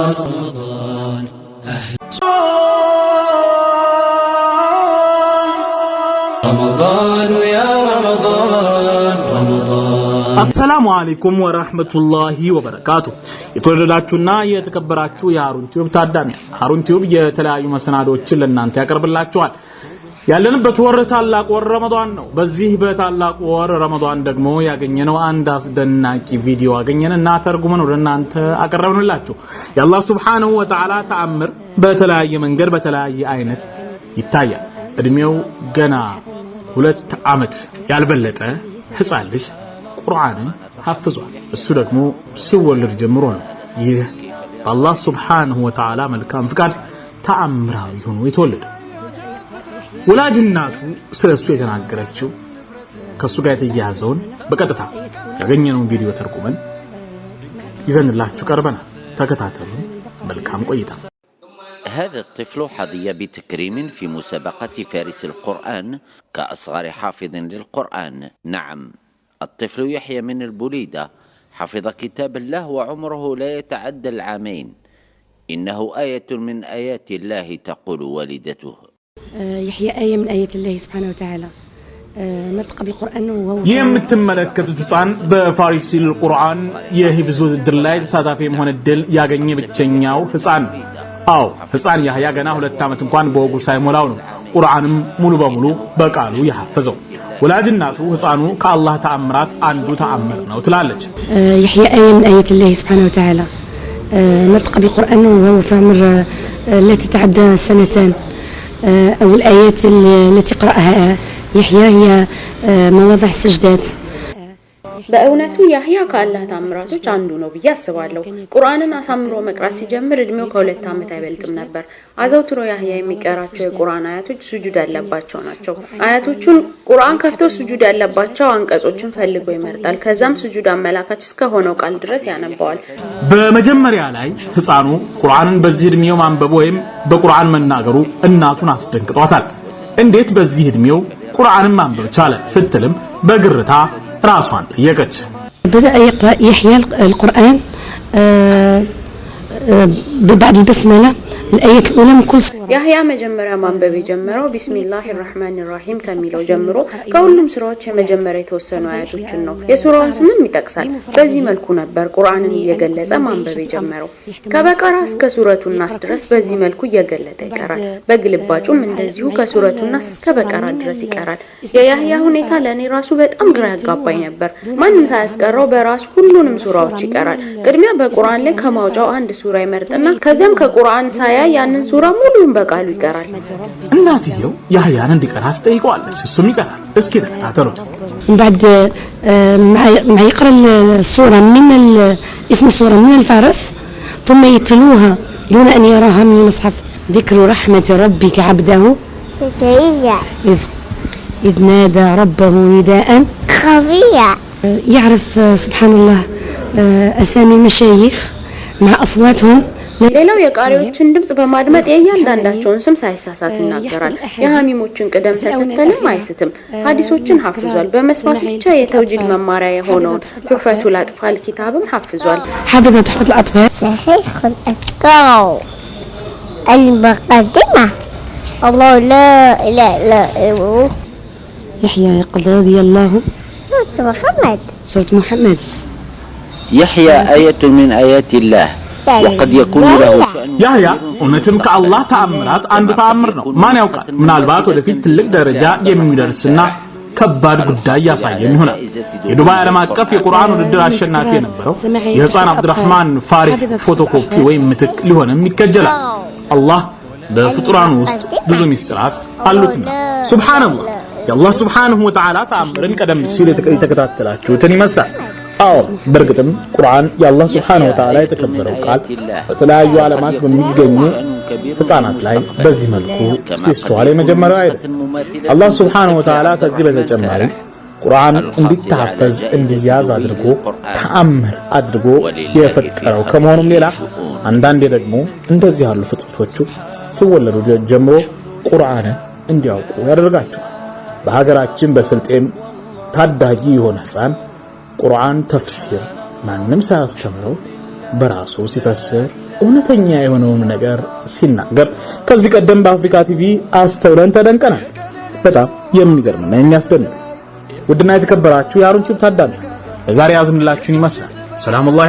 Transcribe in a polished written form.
رمضان يا رمضان السلام عليكم ورحمة الله وبركاته የተወደዳችሁና የተከበራችሁ የሃሩን ቲዩብ ታዳሚያን ሃሩን ቲዩብ የተለያዩ መሰናዶችን ለእናንተ ያቀርብላችኋል። ያለንበት ወር ታላቅ ወር ረመዳን ነው። በዚህ በታላቅ ወር ረመዳን ደግሞ ያገኘነው አንድ አስደናቂ ቪዲዮ አገኘንና ተርጉመን ወደናንተ አቀረብንላችሁ። የአላህ Subhanahu Wa Ta'ala ተአምር በተለያየ መንገድ በተለያየ አይነት ይታያል። እድሜው ገና 2 ዓመት ያልበለጠ ህፃን ልጅ ቁርአንን ሐፍዟል። እሱ ደግሞ ሲወለድ ጀምሮ ነው ይህ በአላህ Subhanahu Wa Ta'ala መልካም ፍቃድ ተአምራዊ ሆኖ የተወለደው። ወላጅ እናቱ ስለሱ የተናገረችው ከሱ ጋር የተያያዘውን በቀጥታ ያገኘነውን ቪዲዮ ተርጉመን ይዘንላችሁ ቀርበናል። ተከታተሉ። መልካም ቆይታ። هذا الطفل حظي بتكريم في مسابقة فارس القرآن كأصغر حافظ للقرآن. نعم، الطفل يحيى من البليدة حفظ كتاب الله وعمره لا يتعدى العامين. إنه آية من آيات الله تقول والدته. يحيى آية من آيات الله سبحانه وتعالى. نطق بالقرآن وهو የምትመለከቱት ህፃን በፋሪስ القرآن የሂፍዙ ድር ላይ ተሳታፊ መሆን እድል ያገኘ ብቸኛው ህፃን። አዎ ህፃን ያህያ ገና 2 ዓመት እንኳን በወጉ ሳይሞላው ነው ቁርአንም ሙሉ በሙሉ በቃሉ ያሐፈዘው። ወላጅ እናቱ ህፃኑ ከአላህ ተአምራት አንዱ ተአምር ነው ትላለች። يحيى آية من آيات الله سبحانه وتعالى. نطق بالقرآن وهو في عمر لا تتعدى 2 أو الآيات التي قرأها يحيى هي مواضع السجدات. በእውነቱ ያህያ ከአላህ ተአምራቶች አንዱ ነው ብዬ አስባለሁ። ቁርአንን አሳምሮ መቅራት ሲጀምር እድሜው ከ2 ዓመት አይበልጥም ነበር። አዘውትሮ ያህያ የሚቀራቸው የቁርአን አያቶች ስጁድ ያለባቸው ናቸው። አያቶቹን ቁርአን ከፍቶ ስጁድ ያለባቸው አንቀጾችን ፈልጎ ይመርጣል። ከዛም ስጁድ አመላካች እስከሆነው ቃል ድረስ ያነባዋል። በመጀመሪያ ላይ ህፃኑ ቁርአንን በዚህ እድሜው ማንበብ ወይም በቁርአን መናገሩ እናቱን አስደንቅጧታል። እንዴት በዚህ እድሜው ቁርአንን ማንበብ ቻለ ስትልም በግርታ راسوان طيقت. بدأ يقرأ يحيى القرآن بعد البسملة الآية الأولى من كل سورة. يحيى مجمرة منبب جمرو بسم الله الرحمن الرحيم كميلو جمرو كولم سورات مجمرة توسنو آياتوችን ነው የሱራውን ስምም ይጠቅሳል። በዚህ መልኩ ነበር ቁርአንን እየገለጸ መንበብ ጀመረው። ከበቀራ እስከ ሱረቱ ናስ ድረስ በዚህ መልኩ እየገለጠ ይቀራል። በግልባጩም እንደዚሁ ከሱረቱ ናስ እስከ በቀራ ድረስ ይቀራል። የያህያ ሁኔታ ለኔ ራሱ በጣም ግራ ያጋባኝ ነበር። ማንም ሳያስቀረው በራሱ ሁሉንም ሱራዎች ይቀራል። ቅድሚያ በቁርአን ላይ ከማውጫው አንድ ሱራ ይመርጥና ከዚያም ከቁርአን ሳያ ያንን ሱራ ሙሉን በቃሉ ይቀራል። እናትየው ያህያን እንዲቀራ አስጠይቀዋለች። እሱም ይቀራል። እስኪ ተከታተሉት። بعد ما يقرأ السورة من اسم السورة من الفارس ثم يتلوها دون أن يراها من المصحف. ذكر رحمة ربك عبده إذ نادى ربه نداء خفيا. يعرف سبحان الله أسامي المشايخ مع أصواتهم. ሌላው የቃሪዎችን ድምጽ በማድመጥ የእያንዳንዳቸውን ስም ሳይሳሳት ይናገራል። የሐሚሞችን ቅደም ተከተልም አይስትም። ሐዲሶችን ሐፍዟል። በመስማት ብቻ የተውጂድ መማሪያ የሆነው ቱህፈቱል አጥፋል ኪታብም ሐፍዟል። حافظ تحفة الأطفال صحيح الأذكار المقدمة الله لا إله إلا هو. يحيى يقول رضي الله سورة محمد. يحيى آية من آيات الله وقد يكون له شأن. ያህያ እውነትም ከአላህ ተአምራት አንዱ ተአምር ነው። ማን ያውቃል ምናልባት ወደፊት ትልቅ ደረጃ የሚደርስና ከባድ ጉዳይ ያሳየን ይሆናል። የዱባይ ዓለም አቀፍ የቁርአን ውድድር አሸናፊ የነበረው የህፃን አብዱራህማን ፋሪህ ፎቶኮፒ ወይም ምትክ ሊሆንም ይከጀላል። አላህ በፍጡራኑ ውስጥ ብዙ ሚስጥራት አሉትና ሱብሃንአላህ። የአላህ Subhanahu Wa Ta'ala ተአምርን ቀደም ሲል የተከታተላችሁትን ይመስላል። አዎ በርግጥም ቁርአን የአላህ Subhanahu Wa Ta'ala የተከበረው ቃል በተለያዩ ዓለማት በሚገኙ ህፃናት ላይ በዚህ መልኩ ሲስተዋል የመጀመሪያው አይደለም። አላህ Subhanahu Wa Ta'ala ከዚህ በተጨማሪ ቁርአን እንዲታፈዝ እንዲያዝ አድርጎ ተአምር አድርጎ የፈጠረው ከመሆኑም ሌላ አንዳንዴ ደግሞ እንደዚህ ያሉ ፍጥረቶቹ ሲወለዱ ጀምሮ ቁርአንን እንዲያውቁ ያደርጋቸዋል። በሀገራችን በስልጤም ታዳጊ የሆነ ህፃን ቁርአን ተፍሲር ማንም ሳያስተምረው በራሱ ሲፈስር እውነተኛ የሆነውን ነገር ሲናገር ከዚህ ቀደም በአፍሪካ ቲቪ አስተውለን ተደንቀናል። በጣም የሚገርምና የሚያስደንቅ ውድና የተከበራችሁ የሃሩን ቲዩብ ታዳሚ ለዛሬ ያዝንላችሁን ይመስላል። ሰላም